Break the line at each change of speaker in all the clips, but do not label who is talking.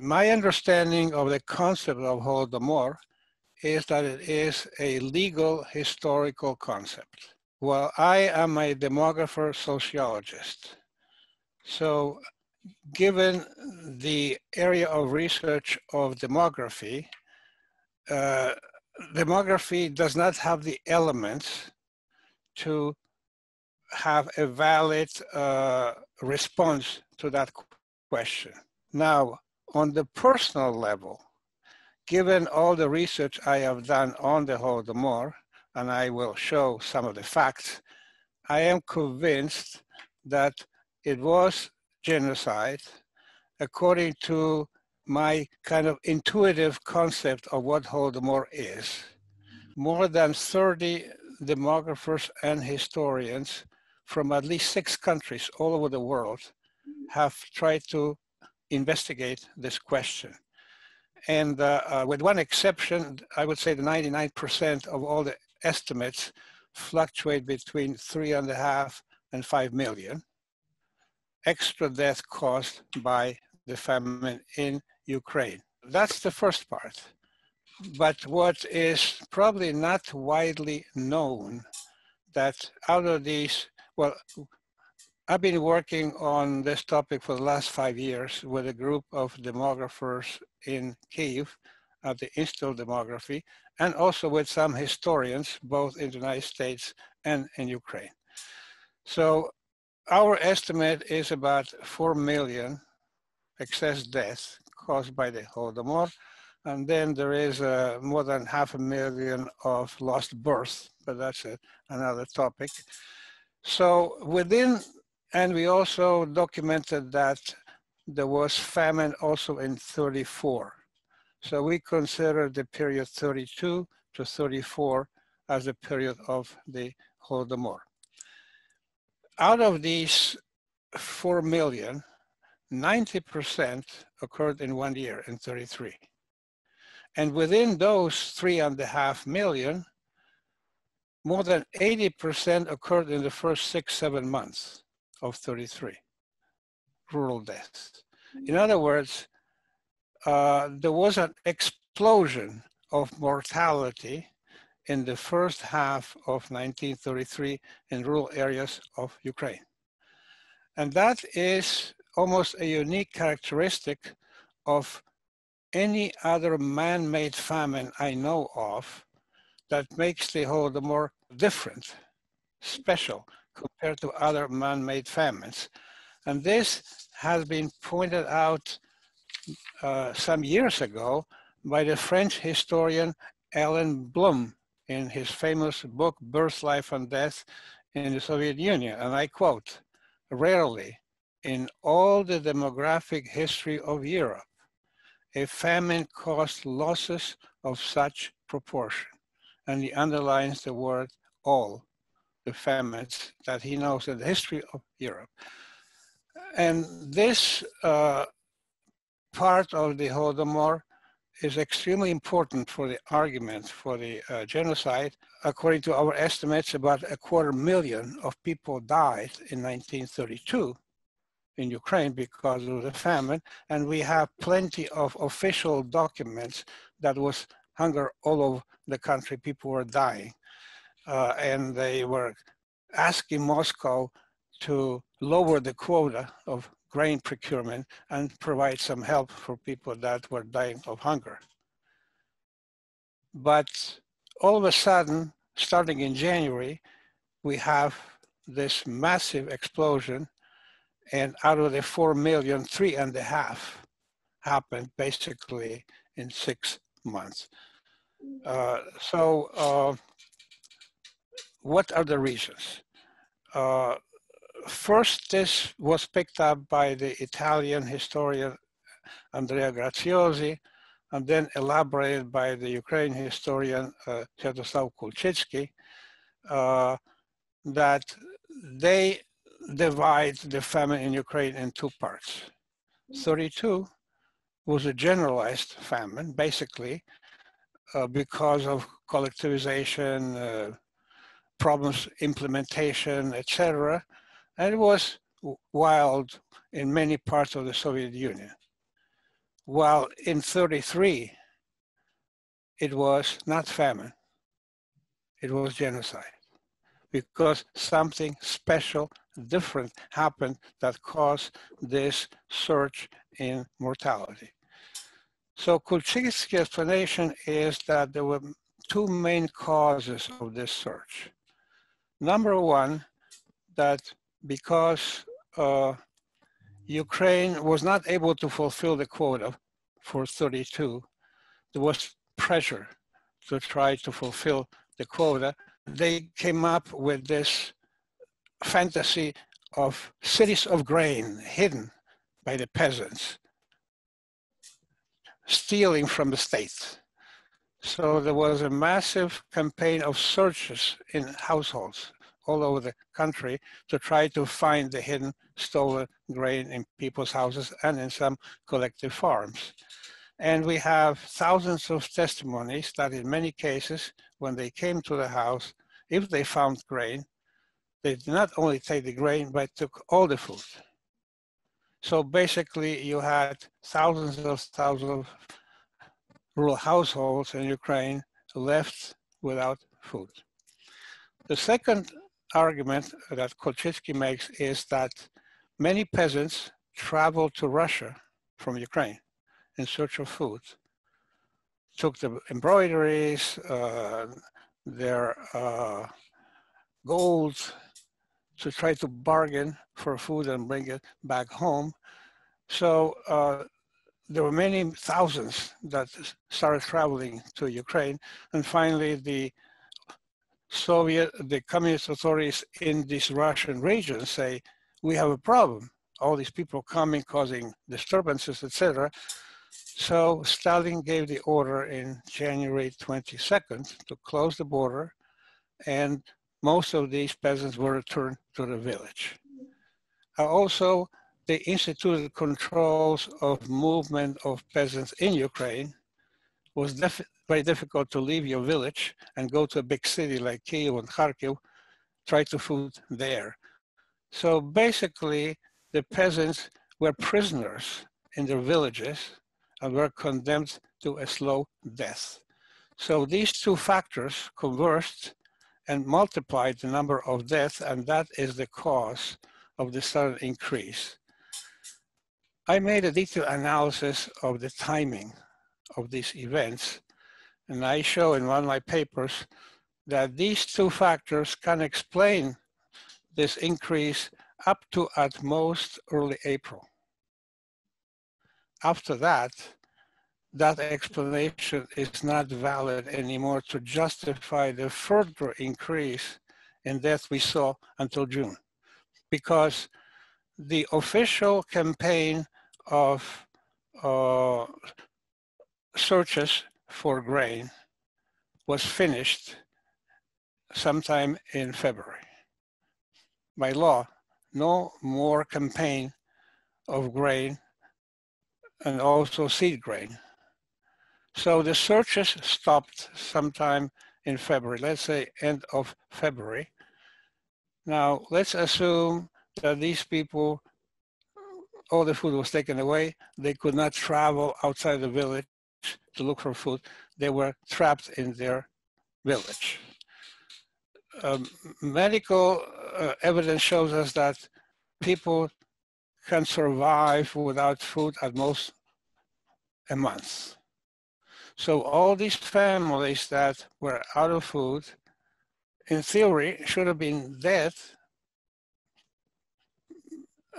My understanding of the concept of Holdomor is that it is a legal historical concept. Well, I am a demographer sociologist. So given the area of research of demography, demography does not have the elements to have a valid response to that question. Now, on the personal level, given all the research I have done on the Holdomor, and I will show some of the facts, I am convinced that it was genocide according to my kind of intuitive concept of what Holdomor is. More than 30 demographers and historians from at least 6 countries all over the world have tried to investigate this question. And with one exception, I would say the 99% of all the estimates fluctuate between 3.5 and 5 million extra death caused by the famine in Ukraine. That's the first part. But what is probably not widely known, that out of these, well, I've been working on this topic for the last 5 years with a group of demographers in Kyiv at the Institute of Demography, and also with some historians, both in the United States and in Ukraine. So our estimate is about 4 million excess deaths caused by the Holdomor. And then there is more than 500,000 of lost births, but that's another topic. So within, and we also documented that there was famine also in 34. So we consider the period 32 to 34 as the period of the Holdomor. Out of these 4 million, 90% occurred in 1 year, in 33. And within those 3.5 million, more than 80% occurred in the first 6-7 months of 33, rural deaths. In other words, there was an explosion of mortality in the first half of 1933 in rural areas of Ukraine. And that is almost a unique characteristic of any other man-made famine I know of that makes the Holdomor different, special, compared to other man-made famines. And this has been pointed out some years ago by the French historian Alain Blum in his famous book, Birth, Life, and Death in the Soviet Union. And I quote, "Rarely in all the demographic history of Europe, a famine caused losses of such proportion." And he underlines the word all, the famines that he knows in the history of Europe. And this part of the Holdomor is extremely important for the argument for the genocide. According to our estimates, about 250,000 of people died in 1932 in Ukraine because of the famine, and we have plenty of official documents that was hunger all over the country. People were dying, and they were asking Moscow to lower the quota of grain procurement and provide some help for people that were dying of hunger. But all of a sudden, starting in January, we have this massive explosion, and out of the 4 million, 3.5 happened basically in 6 months. What are the reasons? First, this was picked up by the Italian historian Andrea Graziosi, and then elaborated by the Ukrainian historian Sviatoslav Kulchitsky, that they divide the famine in Ukraine in 2 parts. 32 was a generalized famine, basically, because of collectivization, problems, implementation, etc. And it was wild in many parts of the Soviet Union. while in 33, it was not famine, it was genocide, because something special, different happened that caused this surge in mortality. So Kulczycki's explanation is that there were two main causes of this surge. Number one, that because Ukraine was not able to fulfill the quota for 32, there was pressure to try to fulfill the quota. They came up with this fantasy of cities of grain hidden by the peasants, stealing from the state. So there was a massive campaign of searches in households all over the country to try to find the hidden stolen grain in people's houses and in some collective farms. And we have thousands of testimonies that in many cases, when they came to the house, if they found grain, they did not only take the grain, but took all the food. So basically you had thousands of rural households in Ukraine left without food. The second argument that Kulczycki makes is that many peasants traveled to Russia from Ukraine in search of food, took the embroideries, their gold, to try to bargain for food and bring it back home. So there were many thousands that started traveling to Ukraine, and finally the communist authorities in these Russian regions say, we have a problem. All these people coming, causing disturbances, etc. So Stalin gave the order in January 22nd to close the border, and most of these peasants were returned to the village. Also, they instituted controls of movement of peasants in Ukraine. It was very difficult to leave your village and go to a big city like Kyiv and Kharkiv, try to food there. So basically, the peasants were prisoners in their villages and were condemned to a slow death. So these two factors converged and multiplied the number of deaths, and that is the cause of the sudden increase. I made a detailed analysis of the timing of these events, and I show in one of my papers that these two factors can explain this increase up to at most early April. After that, that explanation is not valid anymore to justify the further increase in death we saw until June, because the official campaign of searches for grain was finished sometime in February. By law, no more campaign of grain and also seed grain. So the searches stopped sometime in February, let's say end of February. Now, let's assume that these people, all the food was taken away. They could not travel outside the village to look for food. They were trapped in their village. Medical evidence shows us that people can survive without food at most a month. So all these families that were out of food, in theory, should have been dead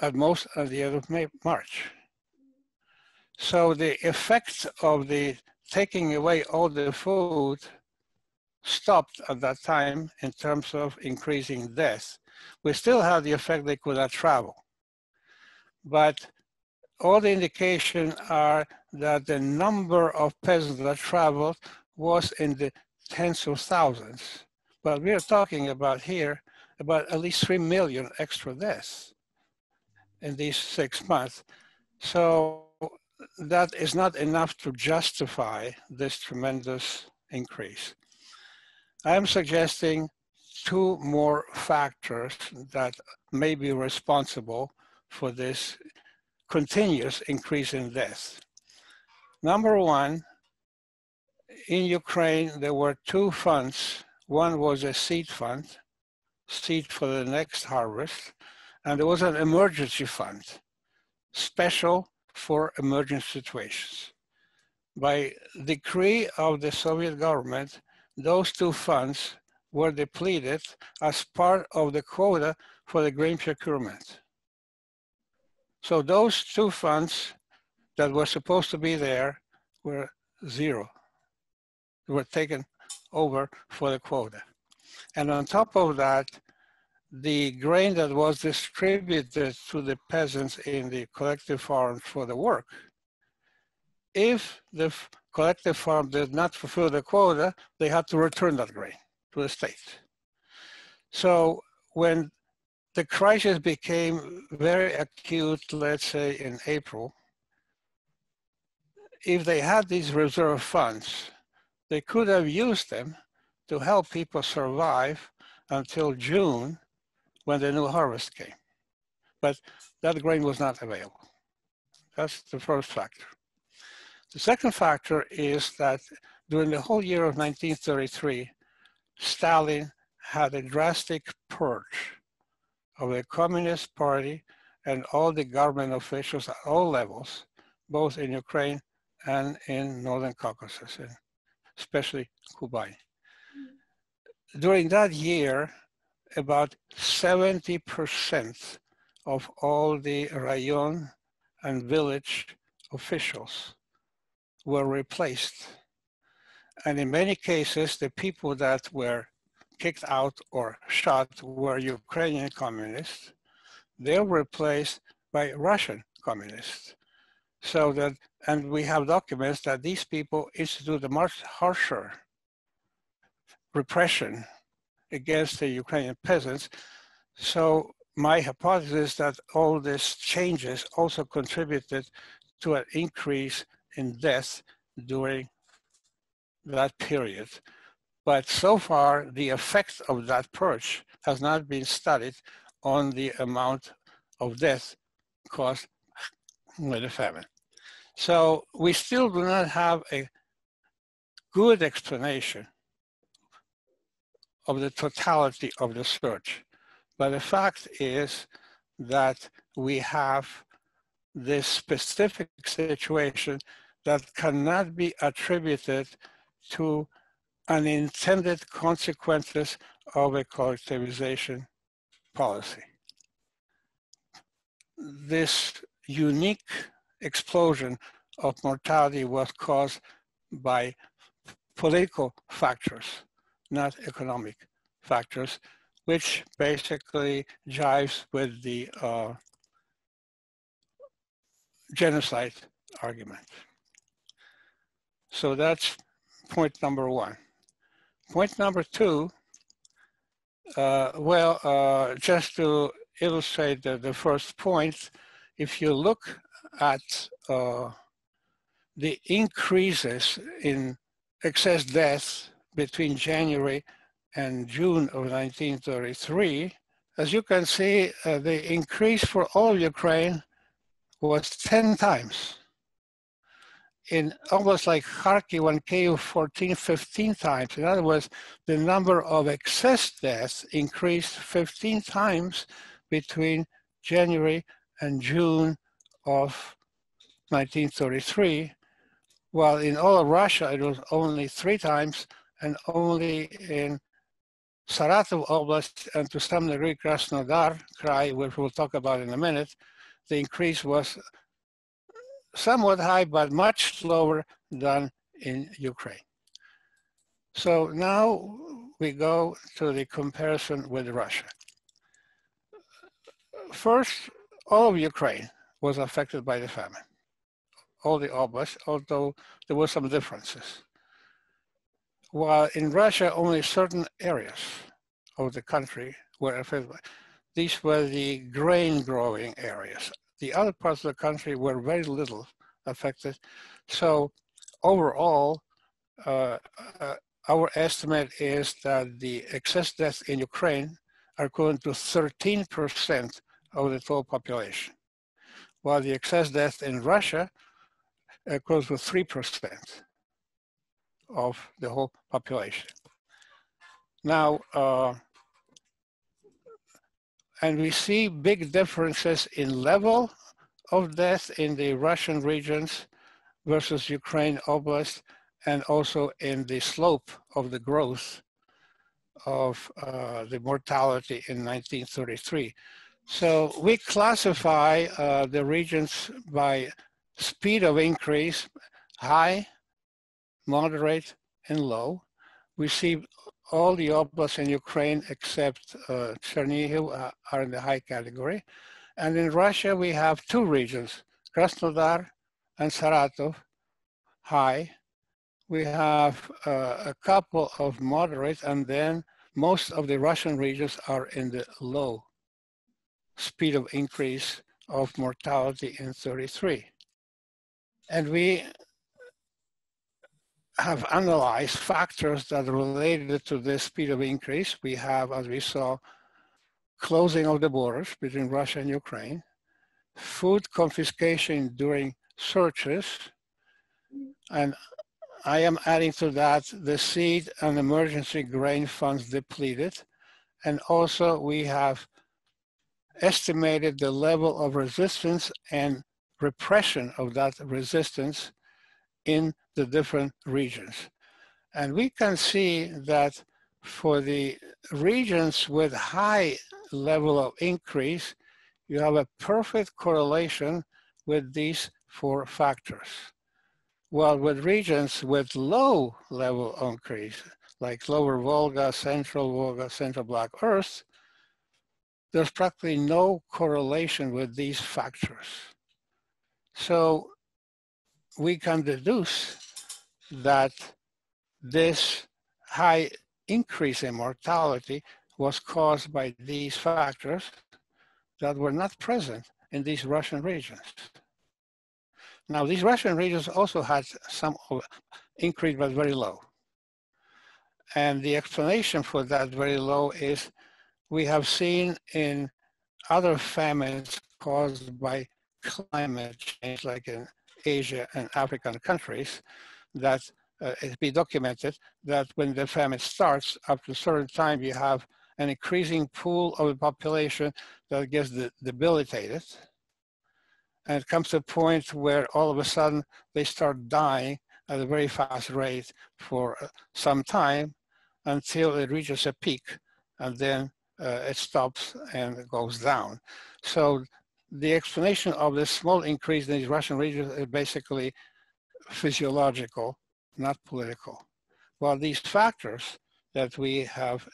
at most at the end of March. So the effect of the taking away all the food stopped at that time in terms of increasing death. We still have the effect they could not travel. But all the indications are that the number of peasants that traveled was in the tens of thousands. But we are talking about here about at least 3 million extra deaths in these 6 months. So that is not enough to justify this tremendous increase. I am suggesting two more factors that may be responsible for this continuous increase in death. Number one, in Ukraine, there were two funds. One was a seed fund, seed for the next harvest, and there was an emergency fund, special for emergent situations. By decree of the Soviet government, those two funds were depleted as part of the quota for the grain procurement. So those two funds that were supposed to be there were zero. They were taken over for the quota. And on top of that, the grain that was distributed to the peasants in the collective farms for the work, if the collective farm did not fulfill the quota, they had to return that grain to the state. So when the crisis became very acute, let's say in April, if they had these reserve funds, they could have used them to help people survive until June, when the new harvest came. But that grain was not available. That's the first factor. The second factor is that during the whole year of 1933, Stalin had a drastic purge of the Communist Party and all the government officials at all levels, both in Ukraine and in Northern Caucasus, and especially Kuban. During that year, about 70% of all the rayon and village officials were replaced. And in many cases, the people that were kicked out or shot were Ukrainian communists. They were replaced by Russian communists. So that, and we have documents that these people instituted a much harsher repression against the Ukrainian peasants. So my hypothesis is that all these changes also contributed to an increase in death during that period. But so far, the effect of that purge has not been studied on the amount of death caused by the famine. So we still do not have a good explanation of the totality of the search. But the fact is that we have this specific situation that cannot be attributed to unintended consequences of a collectivization policy. This unique explosion of mortality was caused by political factors, not economic factors, which basically jives with the genocide argument. So that's point number one. Point number two, just to illustrate the first point, if you look at the increases in excess deaths between January and June of 1933, as you can see, the increase for all of Ukraine was 10 times. In almost like Kharkiv and Kyiv, 14, 15 times. In other words, the number of excess deaths increased 15 times between January and June of 1933, while in all of Russia, it was only 3 times, and only in Saratov Oblast and to some degree Krasnodar Krai, which we'll talk about in a minute, the increase was somewhat high, but much slower than in Ukraine. So now we go to the comparison with Russia. First, all of Ukraine was affected by the famine, all the oblasts, although there were some differences. While in Russia, only certain areas of the country were affected. These were the grain growing areas. The other parts of the country were very little affected. So overall, our estimate is that the excess deaths in Ukraine are equivalent to 13% of the total population, while the excess deaths in Russia close to 3% of the whole population. Now, and we see big differences in level of death in the Russian regions versus Ukraine Oblast, and also in the slope of the growth of the mortality in 1933. So we classify the regions by speed of increase, high, moderate, and low. We see all the oblasts in Ukraine except Chernihiv are in the high category. And in Russia, we have two regions, Krasnodar and Saratov, high. We have a couple of moderate, and then most of the Russian regions are in the low speed of increase of mortality in 33. And we have analyzed factors that are related to this speed of increase. We have, as we saw, closing of the borders between Russia and Ukraine, food confiscation during searches, and I am adding to that the seed and emergency grain funds depleted. And also we have estimated the level of resistance and repression of that resistance in the different regions. And we can see that for the regions with high level of increase, you have a perfect correlation with these four factors. While with regions with low level of increase, like lower Volga, Central Black Earth, there's practically no correlation with these factors. So we can deduce that this high increase in mortality was caused by these factors that were not present in these Russian regions. Now, these Russian regions also had some increase, but very low. And the explanation for that very low is we have seen in other famines caused by climate change, like in Asia and African countries, that it's been documented that when the famine starts, up to a certain time, you have an increasing pool of the population that gets debilitated. And it comes to a point where all of a sudden they start dying at a very fast rate for some time until it reaches a peak, and then it stops and it goes down. So the explanation of this small increase in these Russian regions is basically physiological, not political. While these factors that we have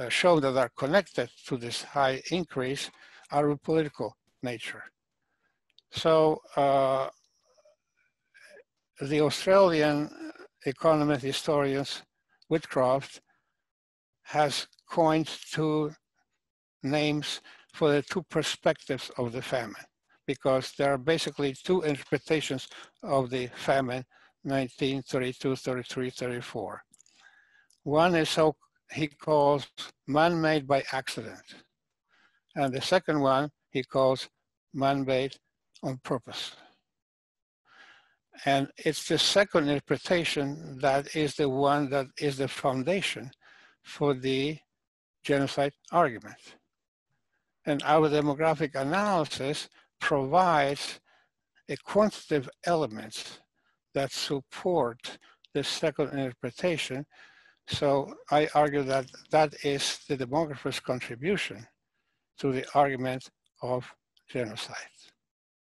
shown that are connected to this high increase are of political nature. So the Australian economist historians Whitcroft has coined two names for the two perspectives of the famine, because there are basically two interpretations of the famine, 1932, 33, 34. One is so he calls man-made by accident. And the second one he calls man-made on purpose. And it's the second interpretation that is the one that is the foundation for the genocide argument. And our demographic analysis provides a quantitative elements that support the second interpretation. So I argue that that is the demographer's contribution to the argument of genocide.